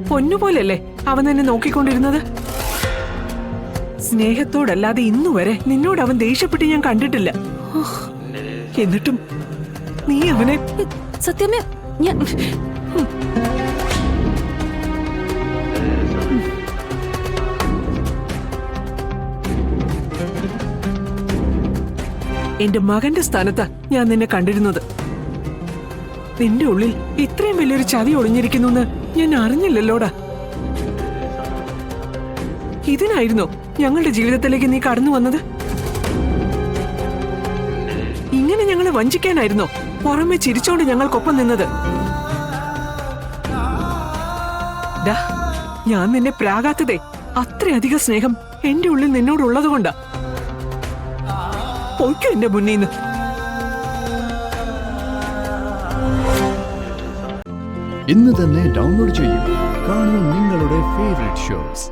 പൊന്നുപോലല്ലേ അവൻ എന്നെ നോക്കിക്കൊണ്ടിരുന്നത്. സ്നേഹത്തോടല്ലാതെ ഇന്നുവരെ നിന്നോട് അവൻ ദേഷ്യപ്പെട്ട് ഞാൻ കണ്ടിട്ടില്ല. എന്നിട്ടും നീ അവനെ... സത്യമേ, ഞാൻ എന്റെ മകന്റെ സ്ഥാനത്താ ഞാൻ നിന്നെ കണ്ടിരുന്നത്. നിന്റെ ഉള്ളിൽ ഇത്രയും വലിയൊരു ചതി ഒളിഞ്ഞിരിക്കുന്നു ഞാൻ അറിഞ്ഞില്ലല്ലോടാ. ഇതിനായിരുന്നോ ഞങ്ങളുടെ ജീവിതത്തിലേക്ക് നീ കടന്നു വന്നത്? ഇങ്ങനെ ഞങ്ങളെ വഞ്ചിക്കാനായിരുന്നോ പുറമെ ചിരിച്ചോണ്ട് ഞങ്ങൾക്കൊപ്പം നിന്നത്? ഞാൻ നിന്നെ പ്രാകാത്തതേ അത്രയധികം സ്നേഹം എന്റെ ഉള്ളിൽ നിന്നോടുള്ളത് കൊണ്ടാ. പൊയ്ക്കോ എന്റെ മുന്നീന്ന്. ഇന്ന് തന്നെ ഡൗൺലോഡ് ചെയ്യൂ. കാണൂ നിങ്ങളുടെ ഫേവറേറ്റ് ഷോസ്.